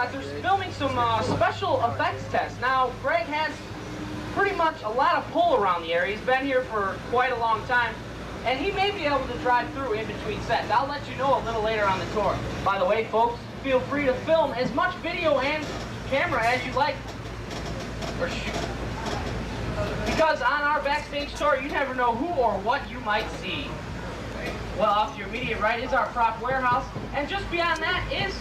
realize they're filming some special effects tests. Now, Greg has pretty much a lot of pull around the area. He's been here for quite a long time, and he may be able to drive through in between sets. I'll let you know a little later on the tour. By the way, folks, feel free to film as much video and camera as you like, or shoot. Because on our backstage tour, you never know who or what you might see. Well, off to your immediate right is our prop warehouse, and just beyond that is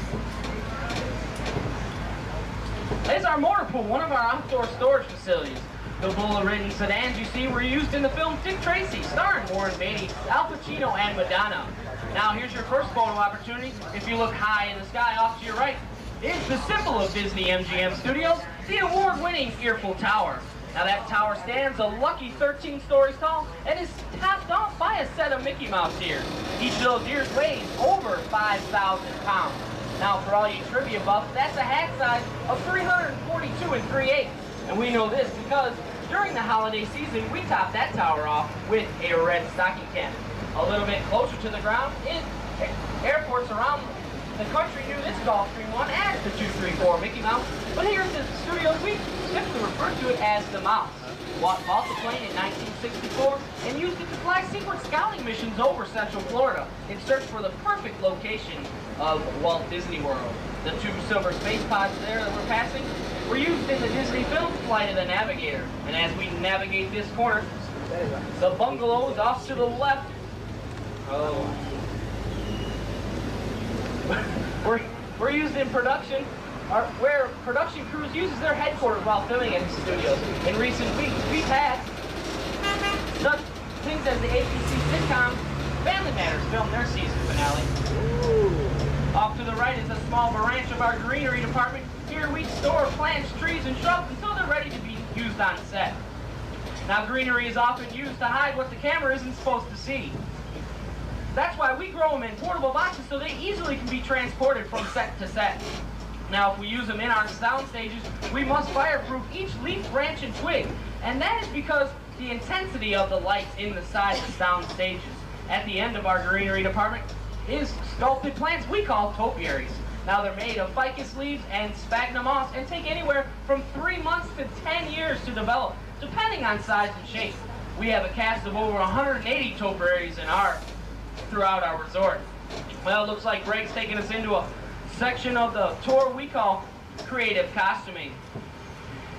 our motor pool, one of our outdoor storage facilities. The Bulla-ridden sedans you see were used in the film Dick Tracy, starring Warren Beatty, Al Pacino, and Madonna. Now here's your first photo opportunity. If you look high in the sky off to your right, is the symbol of Disney-MGM Studios, the award-winning Earful Tower. Now that tower stands a lucky 13 stories tall and is topped off by a set of Mickey Mouse ears. Each of those ears weighs over 5,000 pounds. Now for all you trivia buffs, that's a hat size of 342 3/8. And we know this because during the holiday season, we top that tower off with a red stocking cannon. A little bit closer to the ground is airports around the country knew this Gulfstream one as the 234 Mickey Mouse, but here at the studios we simply refer to it as the Mouse. Walt bought the plane in 1964 and used it to fly secret scouting missions over Central Florida in search for the perfect location of Walt Disney World. The two silver space pods there that we're passing were used in the Disney film Flight of the Navigator. And as we navigate this corner, the bungalows off to the left we're used in production, where production crews uses their headquarters while filming at the studios. In recent weeks, we've had such things as the ABC sitcom Family Matters film their season finale. Ooh. Off to the right is a small branch of our Greenery Department. Here we store plants, trees, and shrubs until they're ready to be used on set. Now greenery is often used to hide what the camera isn't supposed to see. That's why we grow them in portable boxes so they easily can be transported from set to set. Now if we use them in our sound stages, we must fireproof each leaf, branch, and twig. And that is because the intensity of the lights inside the sound stages. At the end of our Greenery Department is sculpted plants we call topiaries. Now they're made of ficus leaves and sphagnum moss and take anywhere from 3 months to 10 years to develop, depending on size and shape. We have a cast of over 180 topiaries throughout our resort. Well, it looks like Greg's taking us into a section of the tour we call creative costuming.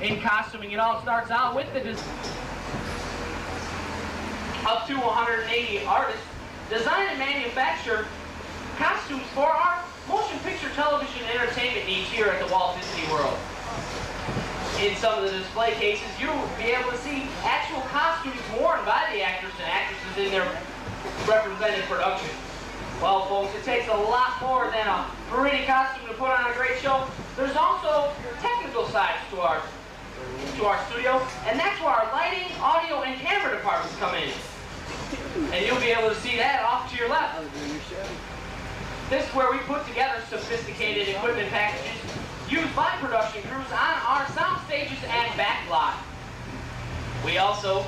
In costuming, it all starts out with up to 180 artists design and manufacture costumes for our motion picture television entertainment needs here at the Walt Disney World. In some of the display cases, you'll be able to see actual costumes worn by the actors and actresses in their represented production. Well, folks, it takes a lot more than a pretty costume to put on a great show. There's also technical sides to our studio, and that's where our lighting, audio, and camera departments come in. And you'll be able to see that off to your left. This is where we put together sophisticated equipment packages used by production crews on our sound stages and backlot. We also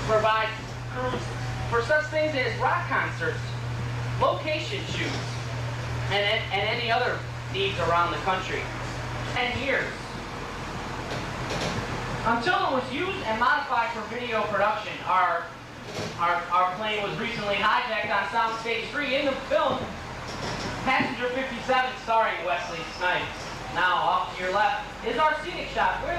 provide crews for such things as rock concerts, location shoots, and any other needs around the country. 10 years. Until it was used and modified for video production, our plane was recently hijacked on Soundstage 3 in the film Passenger 57 starring Wesley Snipes. Now off to your left is our scenic shop where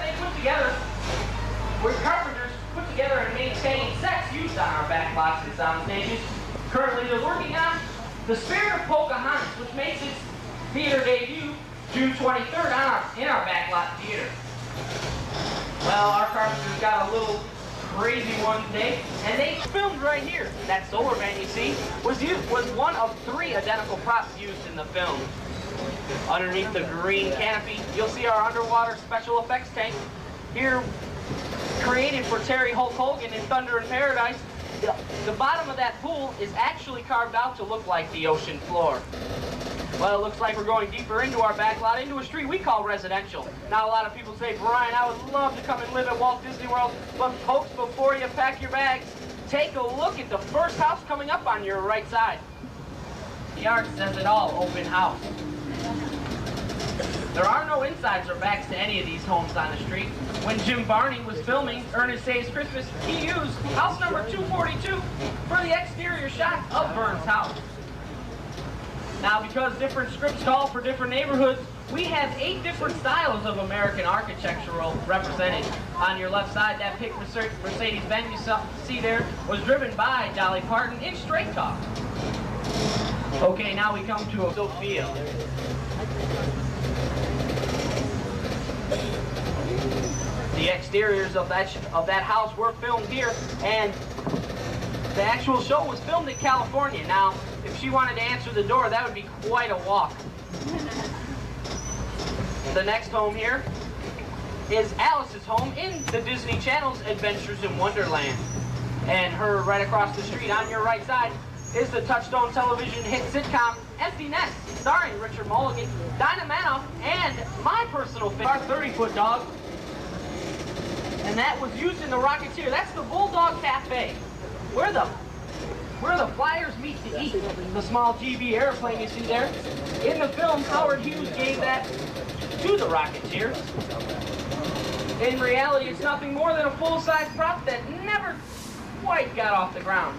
carpenters put together and maintain sets used on our backlots and sound stages. Currently they're working on The Spirit of Pocahontas, which makes its theater debut June 23rd in our backlot theater. Well, our carpenters got a little crazy one day, and they filmed right here. That solar van you see was one of 3 identical props used in the film. Underneath the green canopy, you'll see our underwater special effects tank. Here, created for Terry Hulk Hogan in Thunder in Paradise, the bottom of that pool is actually carved out to look like the ocean floor. Well, it looks like we're going deeper into our backlot, into a street we call residential. Now, a lot of people say, Brian, I would love to come and live at Walt Disney World, but folks, before you pack your bags, take a look at the first house coming up on your right side. The art says it all, open house. There are no insides or backs to any of these homes on the street. When Jim Varney was filming Ernest Saves Christmas, he used house number 242 for the exterior shot of Vern's house. Now, because different scripts call for different neighborhoods, we have 8 different styles of American architectural represented. On your left side, that pink Mercedes-Benz you see there was driven by Dolly Parton in Straight Talk. Okay, now we come to Sophia. The exteriors of that house were filmed here, and the actual show was filmed in California. Now, if she wanted to answer the door, that would be quite a walk. The next home here is Alice's home in the Disney Channel's Adventures in Wonderland. And her right across the street on your right side is the Touchstone television hit sitcom Empty Nest, starring Richard Mulligan, Dinah Manoff, and my personal favorite, our 30-foot dog. And that was used in The Rocketeer. That's the Bulldog Cafe, where the flyers meet to eat. The small GB airplane you see there. In the film, Howard Hughes gave that to The Rocketeer. In reality, it's nothing more than a full-size prop that never quite got off the ground.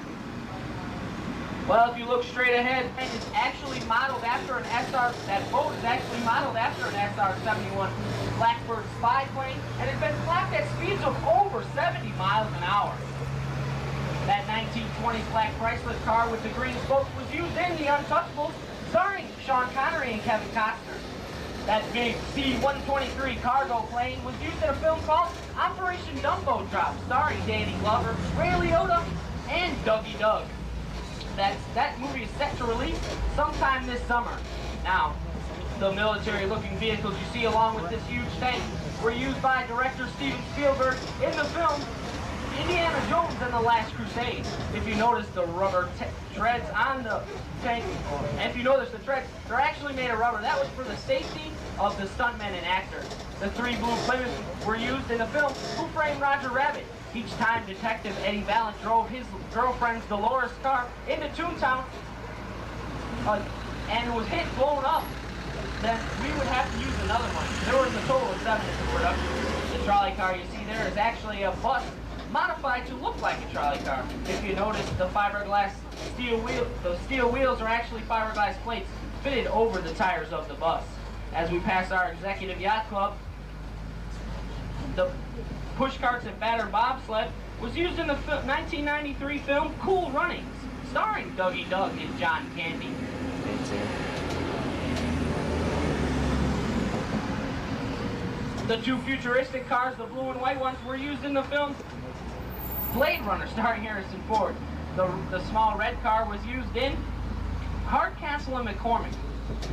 Well, if you look straight ahead, it's actually modeled after an that boat is actually modeled after an SR-71 Blackbird spy plane, and it's been clocked at speeds of over 70 miles an hour. That 1920 black Chrysler car with the green spokes was used in The Untouchables, starring Sean Connery and Kevin Costner. That big C-123 cargo plane was used in a film called Operation Dumbo Drop, starring Danny Glover, Ray Liotta, and Dougie Doug. That movie is set to release sometime this summer. Now, the military-looking vehicles you see along with this huge tank were used by director Steven Spielberg in the film Indiana Jones and the Last Crusade. If you notice the rubber treads on the tank, and if you notice the treads, they're actually made of rubber. That was for the safety of the stuntmen and actors. The 3 blue Plymouths were used in the film Who Framed Roger Rabbit. Each time Detective Eddie Valent drove his girlfriend's Dolores car into Toontown and was blown up, then we would have to use another one. There was a total of 7 in the production. The trolley car you see there is actually a bus modified to look like a trolley car. If you notice, the steel wheels are actually fiberglass plates fitted over the tires of the bus. As we pass our executive yacht club, the push carts and battered bobsled was used in the 1993 film Cool Runnings, starring Dougie Doug and John Candy. The 2 futuristic cars, the blue and white ones, were used in the film Blade Runner, starring Harrison Ford. The small red car was used in Hardcastle and McCormick.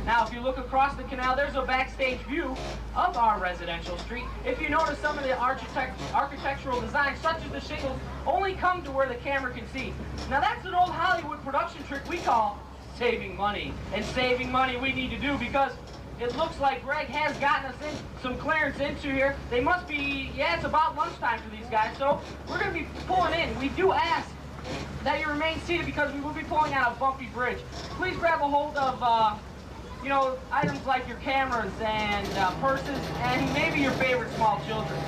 Now, if you look across the canal, there's a backstage view of our residential street. If you notice, some of the architectural designs, such as the shingles, only come to where the camera can see. Now, that's an old Hollywood production trick we call saving money. And saving money we need to do because it looks like Greg has gotten us in some clearance into here. They must be, yeah, it's about lunchtime for these guys, so we're going to be pulling in. We do ask that you remain seated because we will be pulling out a bumpy bridge. Please grab a hold of items like your cameras and purses and maybe your favorite small children.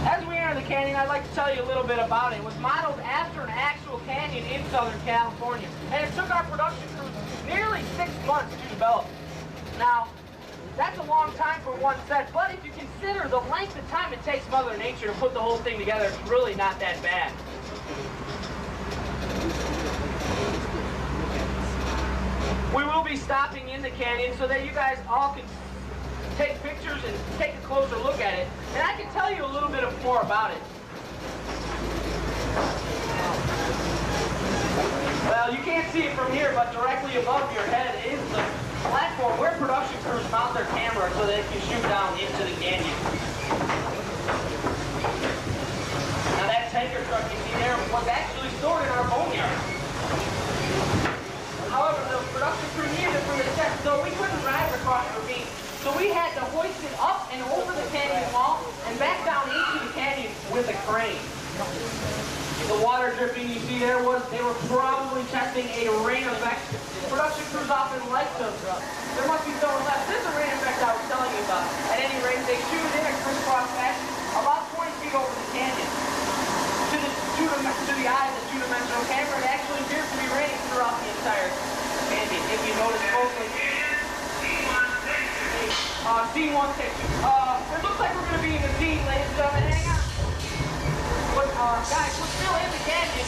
As we enter the canyon, I'd like to tell you a little bit about it. It was modeled after an actual canyon in Southern California, and it took our production crews nearly 6 months to develop. Now, that's a long time for one set, but if you consider the length of time it takes Mother Nature to put the whole thing together, it's really not that bad. We will be stopping in the canyon so that you guys all can take pictures and take a closer look at it. And I can tell you a little bit more about it. Well, you can't see it from here, but directly above your head is the platform where production crews mount their camera so they can shoot down into the canyon. Now that tanker truck you see there was actually stored in our boneyard. However, the production crew needed it for the set, so we couldn't drive it across the ravine. So we had to hoist it up and over the canyon wall and back down into the canyon with a crane. The water dripping you see there they were probably testing a rain effect. Production crews often like those. There must be someone left. This is a rain effect notice closely. Scene 1, take 2. It looks like we're going to be in the scene, ladies and gentlemen. Hang on. But, guys, we're still in the canyon.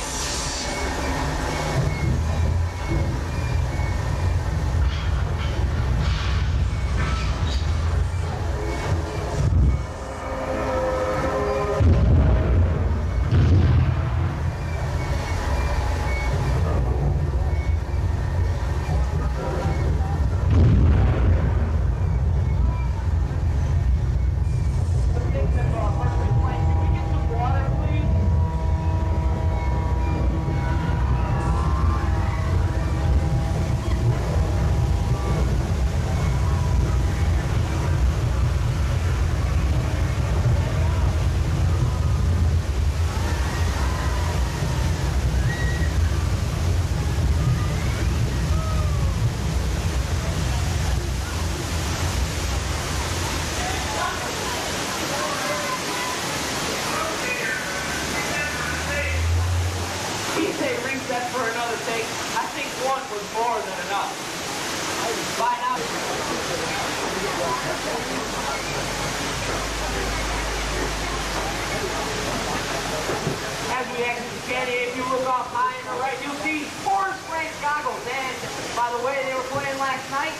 As we exit the canyon, if you look off high on the right, you'll see Forrest Frank goggles. And by the way, they were playing last night.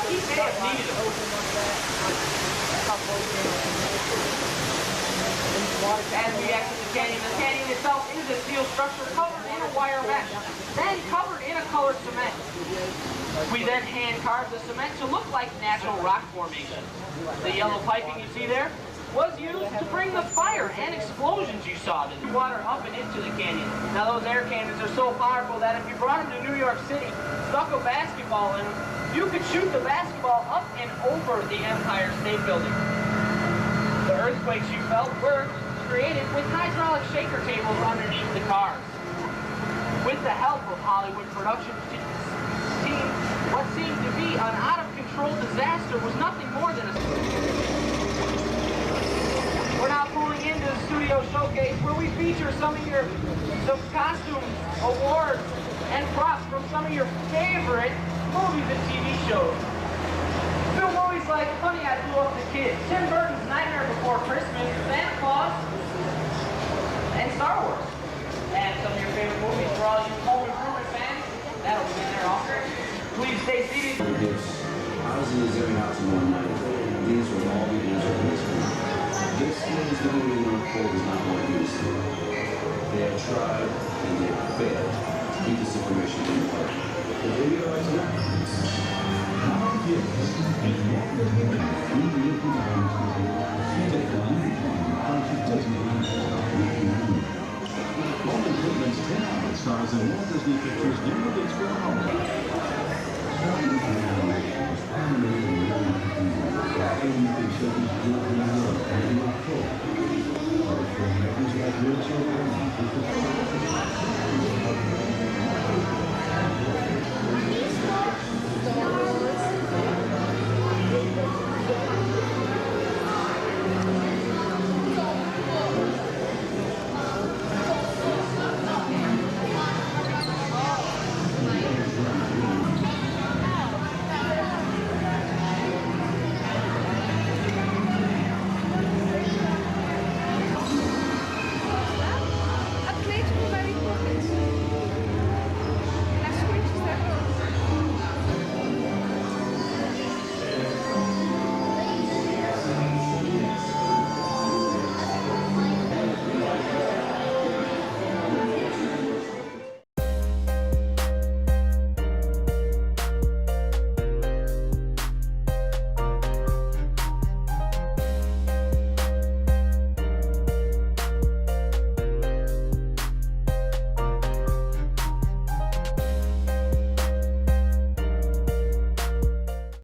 He may have needed them. As we exit the canyon itself is a steel structure covered in a wire mesh, then covered in a colored cement. We then hand carved the cement to look like natural rock formation. The yellow piping you see there was used to bring the fire and explosions you saw that water up and into the canyon. Now those air cannons are so powerful that if you brought them to New York City, stuck a basketball in them, you could shoot the basketball up and over the Empire State Building. The earthquakes you felt were created with hydraulic shaker tables underneath the cars. With the help of Hollywood production team, what seemed to be an out-of-control disaster was nothing more than a... We're now pulling into the studio showcase where we feature some costumes, awards, and props from some of your favorite movies and TV shows. Film movies like Honey, I Blew Up the Kid, Tim Burton's Nightmare Before Christmas, Santa Claus, and Star Wars. And some of your favorite movies for all you home improvement fans, that'll be in there also. Please stay seated. I was in the Missouri house one night. These were all the answers to this one. This means the movie North Pole is not what it used to. They have tried and they have failed to keep this information in the park.